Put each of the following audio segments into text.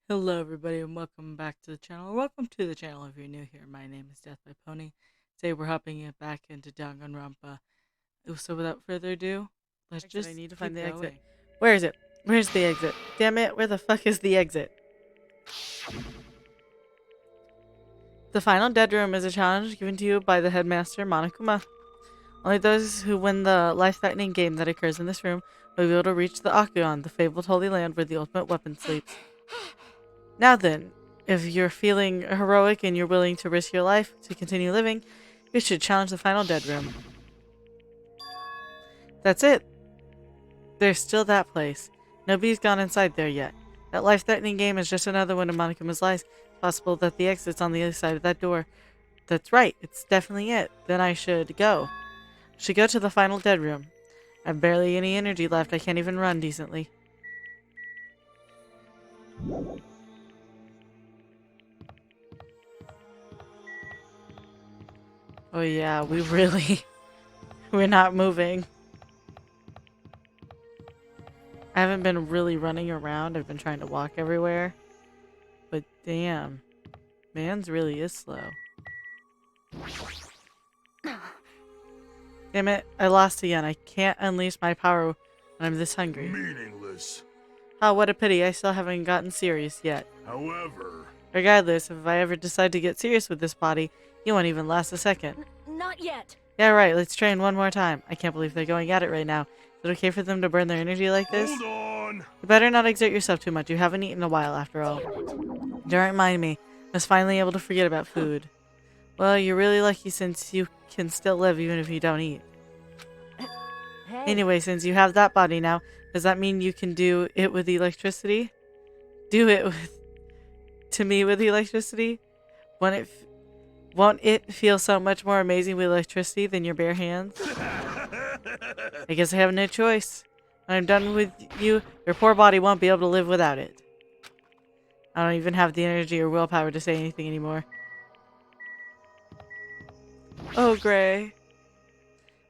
Hello everybody and welcome back to the channel. Welcome to the channel if you're new here. My name is Death by Pony. Today we're hopping it back into Danganronpa. So without further ado, let's just I need to find the exit. going. Where is it? Where's the exit? Damn it, where the fuck is the exit? The final dead room is a challenge given to you by the headmaster, Monokuma. Only those who win the life-threatening game that occurs in this room will be able to reach the Akuon, the fabled holy land where the ultimate weapon sleeps. Now then, if you're feeling heroic and you're willing to risk your life to continue living, you should challenge the final dead room. That's it. There's still that place. Nobody's gone inside there yet. That life-threatening game is just another one of Monokuma's lies. It's possible that the exit's on the other side of that door. That's right, it's definitely it. Then I should go. I should go to the final dead room. I have barely any energy left. I can't even run decently. Oh yeah, we're not moving. I haven't been really running around. I've been trying to walk everywhere. But damn, man's really is slow. Damn it, I lost again. I can't unleash my power when I'm this hungry. Meaningless. Oh, what a pity. I still haven't gotten serious yet. However, Regardless, if I ever decide to get serious with this body, you won't even last a second. Not yet. Yeah, right. Let's train one more time. I can't believe they're going at it right now. Is it okay for them to burn their energy like this? hold on. You better not exert yourself too much. You haven't eaten in a while, after all. Don't remind me. I was finally able to forget about food. Well, you're really lucky since you can still live even if you don't eat. Hey. Anyway, since you have that body now, does that mean you can do it with electricity? Do it to me with electricity? Won't it feel so much more amazing with electricity than your bare hands? I guess I have no choice. When I'm done with you, your poor body won't be able to live without it. I don't even have the energy or willpower to say anything anymore. Oh, Gray.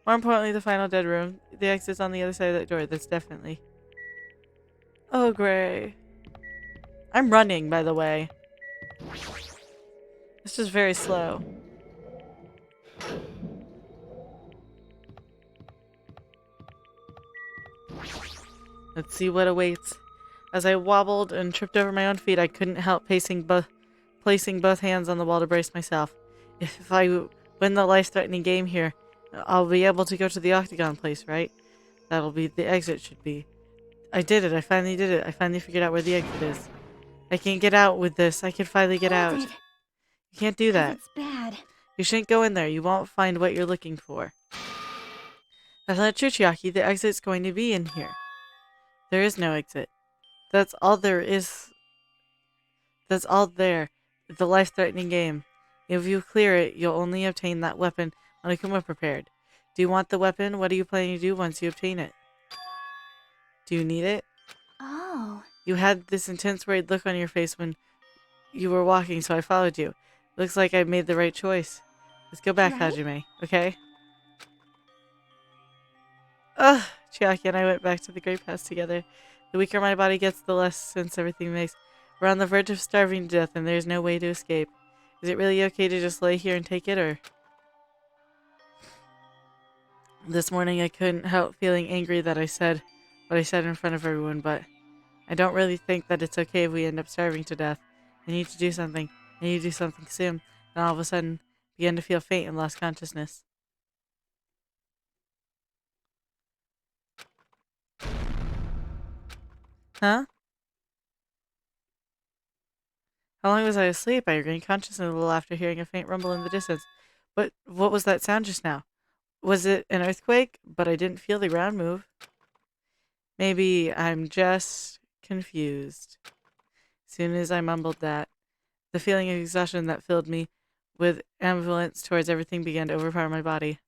More importantly, the final dead room. The exit's on the other side of that door. That's definitely. Oh, Gray. I'm running, by the way. It's just very slow. Let's see what awaits. As I wobbled and tripped over my own feet, I couldn't help placing both hands on the wall to brace myself. If I win the life-threatening game here, I'll be able to go to the Octagon place, right? That'll be the exit, should be. I did it. I finally did it. I finally figured out where the exit is. I can't get out with this. I can finally get out. Hold You it, can't do 'cause that. It's bad. You shouldn't go in there. You won't find what you're looking for. That's not true, Chiaki. The exit's going to be in here. There is no exit. That's all there is. That's all there. The life-threatening game. If you clear it, you'll only obtain that weapon Monokuma prepared. Do you want the weapon? What are you planning to do once you obtain it? Do you need it? Oh. You had this intense worried look on your face when you were walking, so I followed you. Looks like I made the right choice. Let's go back, Right? Hajime, okay? Ugh! Chiaki and I went back to the Great Pass together. The weaker my body gets, the less sense everything makes. We're on the verge of starving to death, and there's no way to escape. Is it really okay to just lay here and take it, or...? This morning I couldn't help feeling angry that I said what I said in front of everyone, but I don't really think that it's okay if we end up starving to death. I need to do something. I need to do something soon. And all of a sudden, began to feel faint and lost consciousness. Huh? How long was I asleep? I regained consciousness a little after hearing a faint rumble in the distance. But what was that sound just now? Was it an earthquake? But I didn't feel the ground move. Maybe I'm just confused. As soon as I mumbled that, the feeling of exhaustion that filled me with ambivalence towards everything began to overpower my body.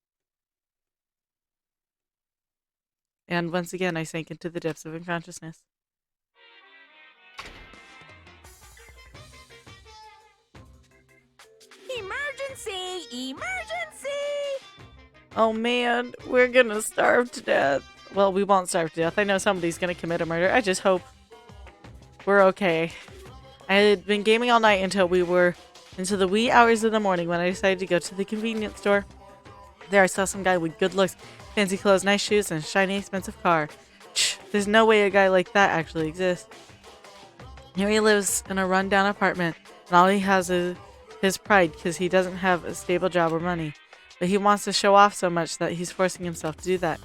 And once again, I sank into the depths of unconsciousness. Emergency! Emergency! Oh man, we're gonna starve to death. Well, we won't starve to death. I know somebody's gonna commit a murder. I just hope we're okay. I had been gaming all night until we were into the wee hours of the morning when I decided to go to the convenience store. There I saw some guy with good looks, fancy clothes, nice shoes, and a shiny expensive car. There's no way a guy like that actually exists. Here he lives in a rundown apartment, and all he has is his pride because he doesn't have a stable job or money. But he wants to show off so much that he's forcing himself to do that.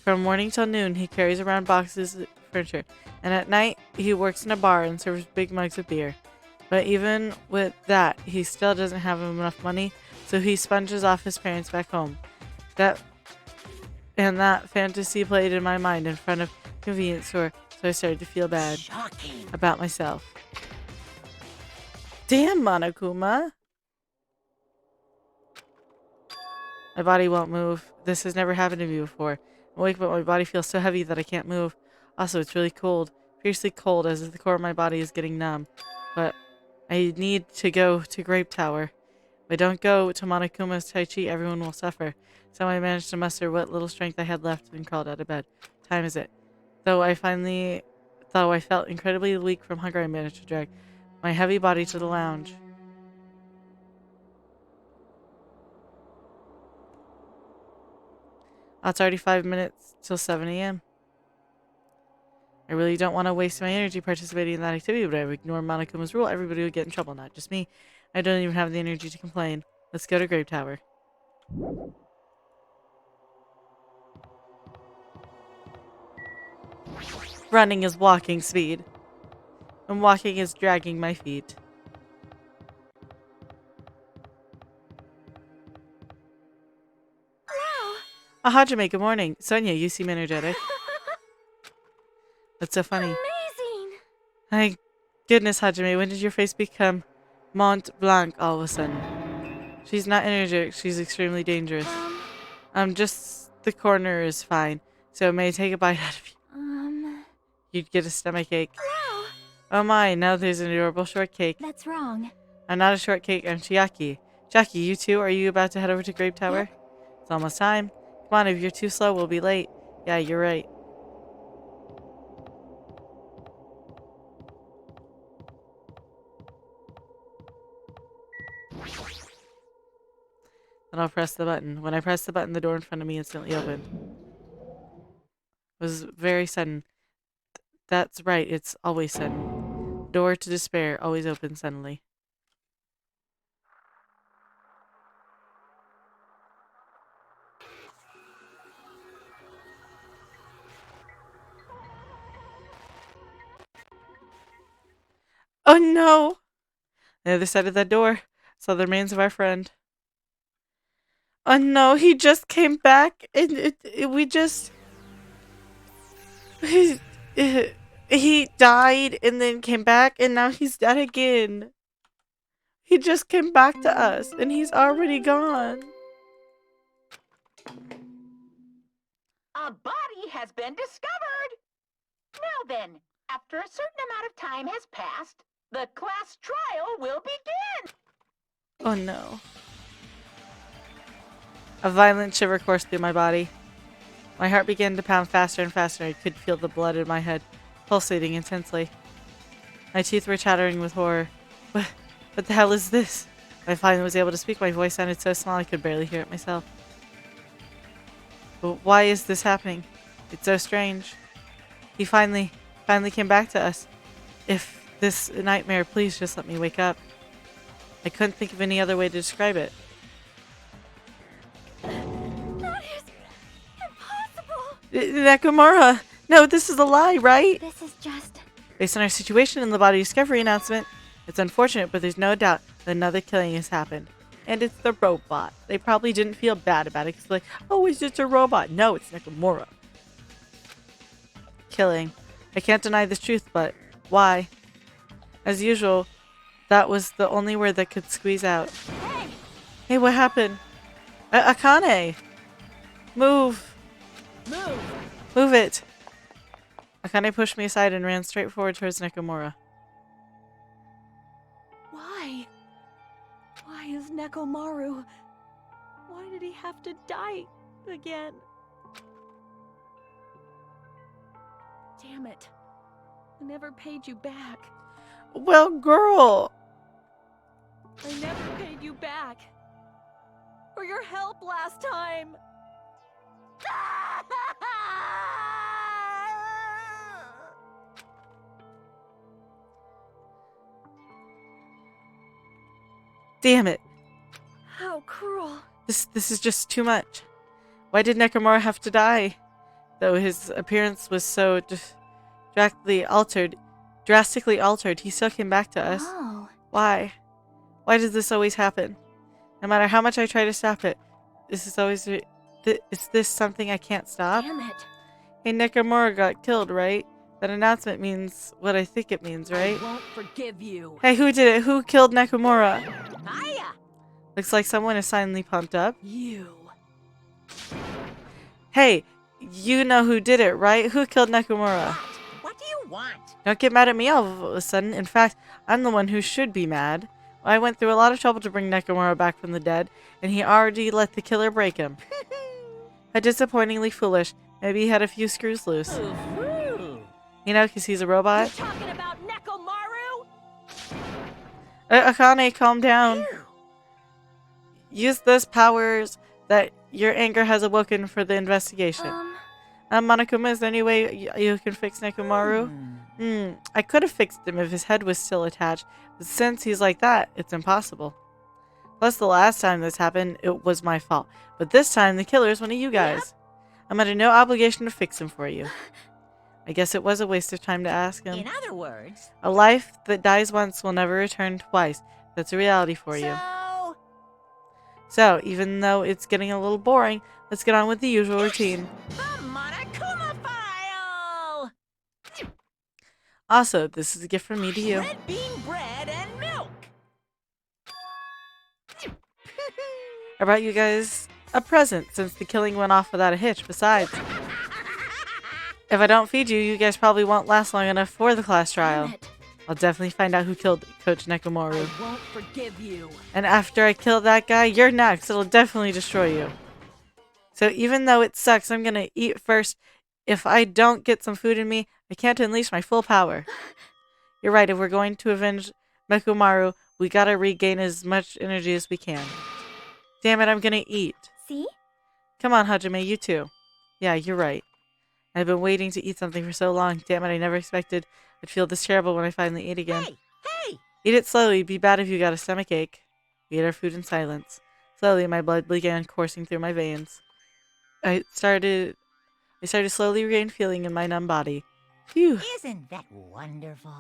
From morning till noon, he carries around boxes of furniture, and at night, he works in a bar and serves big mugs of beer. But even with that, he still doesn't have enough money, so he sponges off his parents back home. That fantasy played in my mind in front of the convenience store, so I started to feel bad about myself. Damn, Monokuma! My body won't move. This has never happened to me before. I'm awake, but my body feels so heavy that I can't move. Also, it's really cold. Fiercely cold, as if the core of my body is getting numb. But I need to go to Grape Tower. If I don't go to Monokuma's Tai Chi, everyone will suffer. So I managed to muster what little strength I had left and crawled out of bed. What time is it? Though I felt incredibly weak from hunger, I managed to drag my heavy body to the lounge. Oh, it's already 5 minutes till 7 a.m. I really don't want to waste my energy participating in that activity, but I would ignore Monokuma's rule. Everybody would get in trouble, not just me. I don't even have the energy to complain. Let's go to Grape Tower. Running is walking speed. And walking is dragging my feet. Wow. Hajime, good morning. Sonia, you seem energetic. That's so funny. Amazing. My goodness, Hajime, when did your face become Mont Blanc all of a sudden? She's not energetic, she's extremely dangerous. Just the corner is fine. So may I take a bite out of you? You'd get a stomach ache. Wow. Oh my, now there's an adorable shortcake. That's wrong. I'm not a shortcake, I'm Chiaki. Jackie, you too? Are you about to head over to Grape Tower? Yep. It's almost time. Come on, if you're too slow, we'll be late. Yeah, you're right. Then I'll press the button. When I pressed the button, the door in front of me instantly opened. It was very sudden. That's right, it's always sudden. Door to despair always opens suddenly. Oh no! On the other side of that door, saw the remains of our friend. Oh no, he just came back and we just... He died and then came back and now he's dead again. He just came back to us and he's already gone. A body has been discovered! Now then, after a certain amount of time has passed, the class trial will begin! Oh no. A violent shiver coursed through my body. My heart began to pound faster and faster. I could feel the blood in my head, pulsating intensely. My teeth were chattering with horror. What the hell is this? I finally was able to speak. My voice sounded so small I could barely hear it myself. But why is this happening? It's so strange. He finally came back to us. If this nightmare, please just let me wake up. I couldn't think of any other way to describe it. That is impossible. Nakamura! No, this is a lie, right? This is just... Based on our situation in the body discovery announcement, it's unfortunate, but there's no doubt that another killing has happened. And it's the robot. They probably didn't feel bad about it because like, oh, it's just a robot. No, it's Nakamura. Killing. I can't deny this truth, but why? As usual, that was the only word that could squeeze out. Hey! Hey, what happened? Akane! Move! Move it! Akane pushed me aside and ran straight forward towards Nakamura. Why? Why is Nekomaru? Why did he have to die again? Damn it. I never paid you back. Well, girl. I never paid you back. For your help last time. Damn it. How cruel. This is just too much. Why did Nekomura have to die? Though his appearance was so drastically altered, he still came back to us. Oh. Why? Why does this always happen? No matter how much I try to stop it, this is always... is this something I can't stop? Damn it. Hey, Nekomura got killed, right? That announcement means what I think it means, right? I won't forgive you. Hey, who did it? Who killed Nekomura? Hiya! Looks like someone is finally pumped up. You. Hey, you know who did it, right? Who killed Nekomura? What do you want? Don't get mad at me all of a sudden. In fact, I'm the one who should be mad. I went through a lot of trouble to bring Nekomura back from the dead, and he already let the killer break him. How disappointingly foolish. Maybe he had a few screws loose. You know, because he's a robot. You talking about Nekomaru? Akane, calm down. Use those powers that your anger has awoken for the investigation. Monokuma, is there any way you can fix Nekomaru? I could have fixed him if his head was still attached, but since he's like that, it's impossible. Plus, the last time this happened, it was my fault. But this time, the killer is one of you guys. I'm under no obligation to fix him for you. I guess it was a waste of time to ask him. In other words, A life that dies once will never return twice. That's a reality for you. So, even though it's getting a little boring, let's get on with the usual routine. the Monokuma file! Also, this is a gift from me to you. Red bean bread and milk! I brought you guys a present since the killing went off without a hitch. Besides, if I don't feed you, you guys probably won't last long enough for the class trial. Damn it. I'll definitely find out who killed Coach Nekomaru. I won't forgive you. And after I kill that guy, you're next. It'll definitely destroy you. So even though it sucks, I'm gonna eat first. If I don't get some food in me, I can't unleash my full power. You're right, if we're going to avenge Nekomaru, we gotta regain as much energy as we can. Damn it, I'm gonna eat. See? Come on, Hajime, you too. Yeah, you're right. I've been waiting to eat something for so long. Damn it, I never expected I'd feel this terrible when I finally ate again. Hey! Eat it slowly. It'd be bad if you got a stomach ache. We ate our food in silence. Slowly, my blood began coursing through my veins. I started slowly regain feeling in my numb body. Phew. Isn't that wonderful?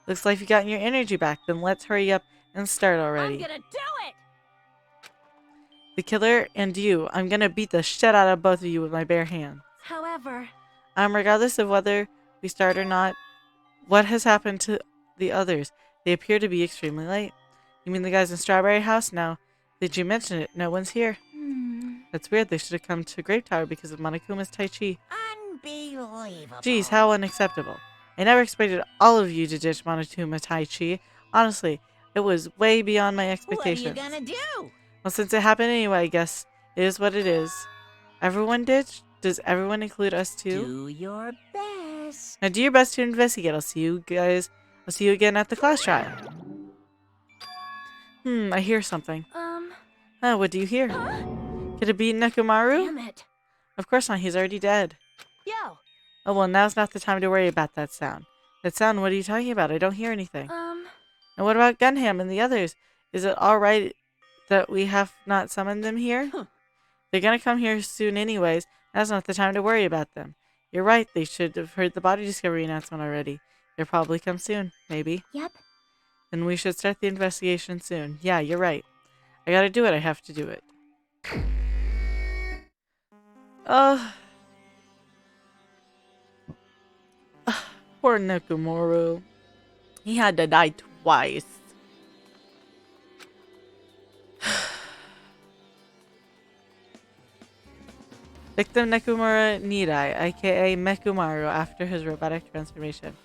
Looks like you gotten your energy back. Then let's hurry up and start already. I'm gonna do it! The killer and you. I'm gonna beat the shit out of both of you with my bare hands. However, Regardless of whether we start or not, what has happened to the others? They appear to be extremely late. You mean the guys in Strawberry House? No. Did you mention it? No one's here. That's weird. They should have come to Grape Tower because of Monokuma's Tai Chi. Unbelievable. Geez, how unacceptable. I never expected all of you to ditch Monokuma Tai Chi. Honestly, it was way beyond my expectations. What are you gonna do? Well, since it happened anyway, I guess it is what it is. Everyone ditched? Does everyone include us too? Do your best. Now do your best to investigate. I'll see you again at the class trial. I hear something. Oh, what do you hear? huh? Could it be Nekomaru? Damn it. Of course not, he's already dead. Yo, Oh well, now's not the time to worry about that sound. That sound, what are you talking about? I don't hear anything. And what about Gunham and the others? Is it alright that we have not summoned them here? They're gonna come here soon anyways. Now's not the time to worry about them. You're right, they should have heard the body discovery announcement already. They'll probably come soon, maybe. Yep. Then we should start the investigation soon. Yeah, you're right. I gotta do it, I have to do it. Poor Nekomaru. He had to die twice. Victim Nekomura Nidai, aka Mekumaru, after his robotic transformation.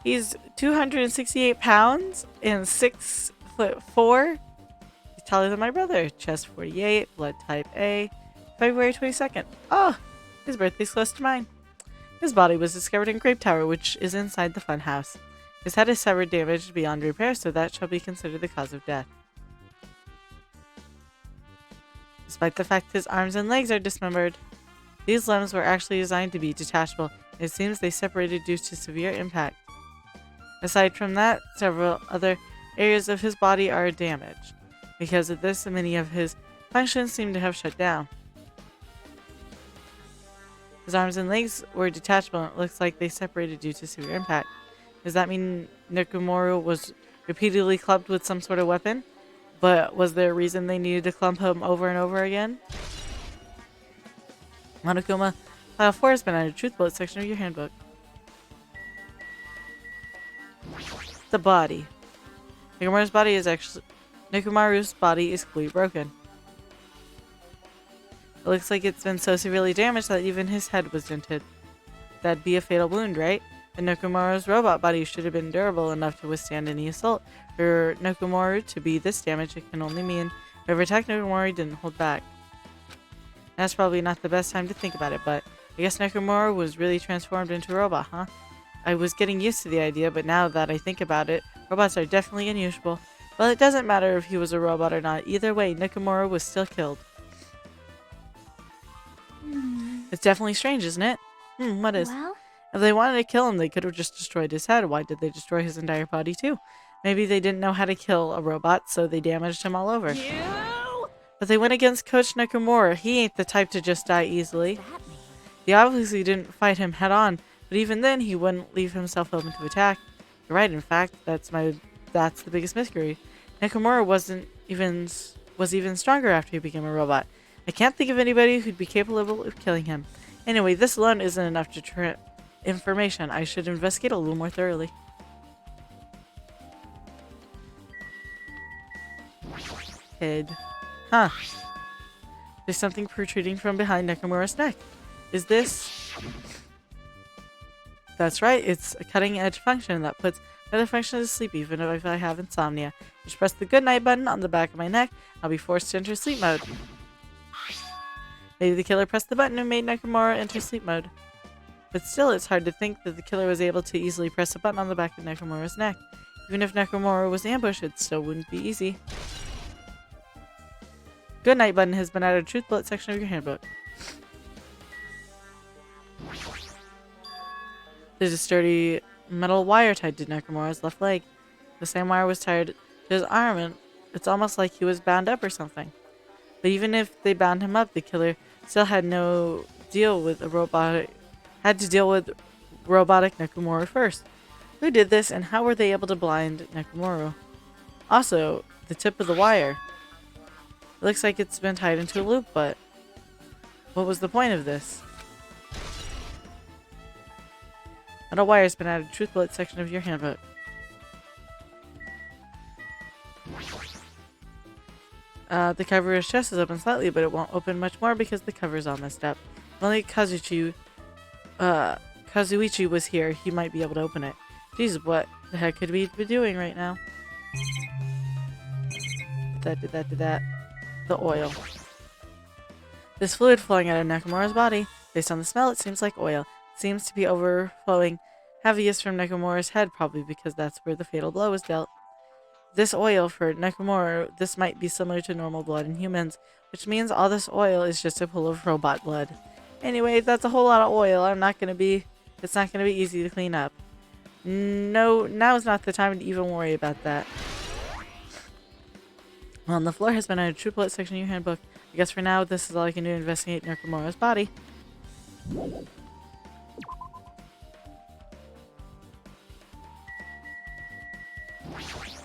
He's 268 pounds and 6'4". He's taller than my brother. Chest 48, blood type A, February 22nd. Oh, his birthday's close to mine. His body was discovered in Grape Tower, which is inside the funhouse. His head is severed, damaged beyond repair, so that shall be considered the cause of death. Despite the fact his arms and legs are dismembered, these limbs were actually designed to be detachable. It seems they separated due to severe impact. Aside from that, several other areas of his body are damaged. Because of this, many of his functions seem to have shut down. His arms and legs were detachable, and it looks like they separated due to severe impact. Does that mean Nekomaru was repeatedly clubbed with some sort of weapon? But was there a reason they needed to club him over and over again? Monokuma, File 4 has been added. Truth bullet section of your handbook. The body. Nekomaru's body is completely broken. It looks like it's been so severely damaged that even his head was dented. That'd be a fatal wound, right? And Nekomaru's robot body should have been durable enough to withstand any assault. For Nekomaru to be this damaged, it can only mean whoever attacked Nekomaru didn't hold back. That's probably not the best time to think about it, but I guess Nekomaru was really transformed into a robot, huh? I was getting used to the idea, but now that I think about it, robots are definitely unusual. Well, it doesn't matter if he was a robot or not. Either way, Nekomaru was still killed. It's definitely strange, isn't it? What is? Well, If they wanted to kill him, they could have just destroyed his head. Why did they destroy his entire body too? Maybe they didn't know how to kill a robot, so they damaged him all over. But they went against Coach Nakamura. He ain't the type to just die easily. that means They obviously didn't fight him head on, but even then, he wouldn't leave himself open to attack. You're right. In fact, that's the biggest mystery. Nakamura was even stronger after he became a robot. I can't think of anybody who'd be capable of killing him. Anyway, this alone isn't enough to information. I should investigate a little more thoroughly. Head. Huh. There's something protruding from behind Nakamura's neck. Is this... That's right, it's a cutting-edge function that puts other functions to sleep even if I have insomnia. Just press the good night button on the back of my neck. I'll be forced to enter sleep mode. Maybe the killer pressed the button and made Nakamura enter sleep mode. But still, it's hard to think that the killer was able to easily press a button on the back of Nakamura's neck. Even if Nakamura was ambushed, it still wouldn't be easy. Good night button has been added to Truth Bullet section of your handbook. There's a sturdy metal wire tied to Nakamura's left leg. The same wire was tied to his arm, and it's almost like he was bound up or something. But even if they bound him up, the killer still had to deal with robotic Nakamura first. Who did this, and how were they able to blind Nakamura? Also, the tip of the wire. It looks like it's been tied into a loop, but what was the point of this? Metal wire has been added to Truth Bullet section of your handbook. The cover of his chest is open slightly, but it won't open much more because the cover is all messed up. If only Kazuichi was here, he might be able to open it. Jeez, what the heck could we be doing right now? Did that. The oil. This fluid flowing out of Nakamura's body. Based on the smell, it seems like oil. It seems to be overflowing heaviest from Nakamura's head, probably because that's where the fatal blow was dealt. This oil for Nakamura, this might be similar to normal blood in humans, which means all this oil is just a pool of robot blood. Anyway, that's a whole lot of oil. It's not going to be easy to clean up. No, now is not the time to even worry about that. Well, the floor has been added to Truth Bullet section of your handbook. I guess for now, this is all I can do to investigate Nakamura's body.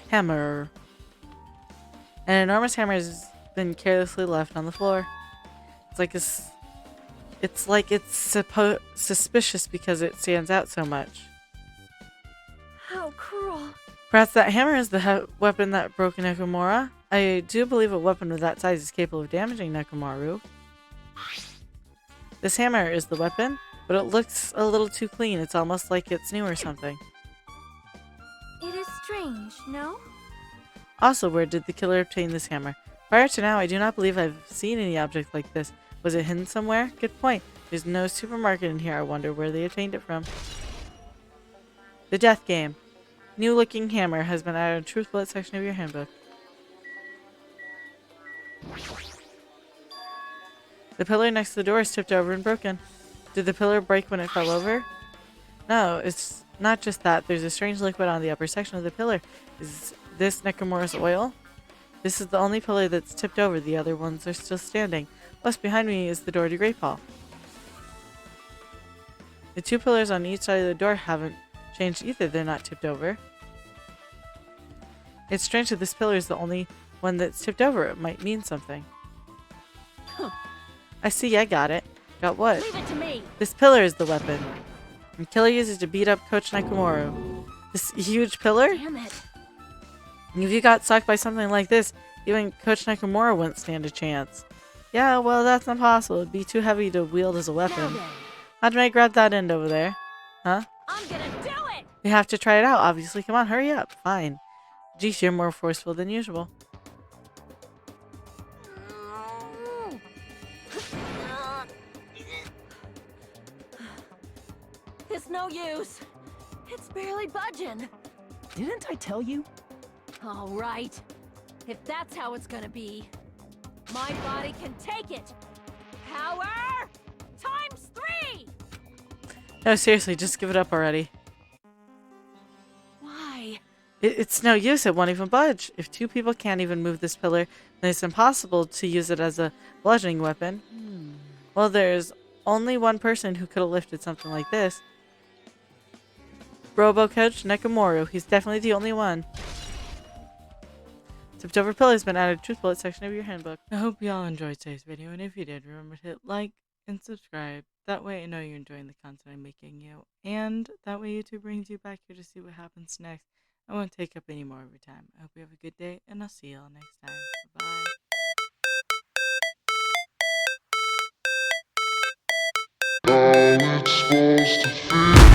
Hammer. An enormous hammer has been carelessly left on the floor. It's like it's suspicious because it stands out so much. How cruel. Perhaps that hammer is the weapon that broke Nakamura. I do believe a weapon of that size is capable of damaging Nakamura. This hammer is the weapon, but it looks a little too clean. It's almost like it's new or something. it is strange, no? Also, where did the killer obtain this hammer? Prior to now, I do not believe I've seen any object like this. Was it hidden somewhere? Good point. There's no supermarket in here. I wonder where they obtained it from. The death game. New looking hammer has been added to the truth bullet section of your handbook. The pillar next to the door is tipped over and broken. Did the pillar break when it fell over? No, it's not just that. There's a strange liquid on the upper section of the pillar. Is this Nekomura's oil? This is the only pillar that's tipped over. The other ones are still standing. Plus, behind me is the door to Great Hall. The two pillars on each side of the door haven't changed either. They're not tipped over. It's strange that this pillar is the only one that's tipped over. It might mean something. I see, I got it. Got what? Leave it to me. This pillar is the weapon. And Killer uses to beat up Coach Nekomaru. This huge pillar? Damn it. If you got sucked by something like this, even Coach Nakamura wouldn't stand a chance. Yeah, well, that's impossible. It'd be too heavy to wield as a Now weapon. then, How'd I grab that end over there? Huh? I'm gonna do it. We have to try it out, obviously. Come on, hurry up. Fine. Geez, you're more forceful than usual. It's no use. It's barely budging. Didn't I tell you? All right. If that's how it's gonna be, my body can take it. Power times 3. No, seriously, just give it up already. Why? It's no use. It won't even budge. If two people can't even move this pillar, then it's impossible to use it as a bludgeoning weapon. Well, there's only one person who could have lifted something like this. Robo Coach Nekomaru. He's definitely the only one. Tipped over pillar has been added to the truth bullet section of your handbook. I hope you all enjoyed today's video, and if you did, remember to hit like and subscribe. That way I know you're enjoying the content I'm making you, and that way YouTube brings you back here to see what happens next. I won't take up any more of your time. I hope you have a good day, and I'll see you all next time. Bye. All it's supposed to feel.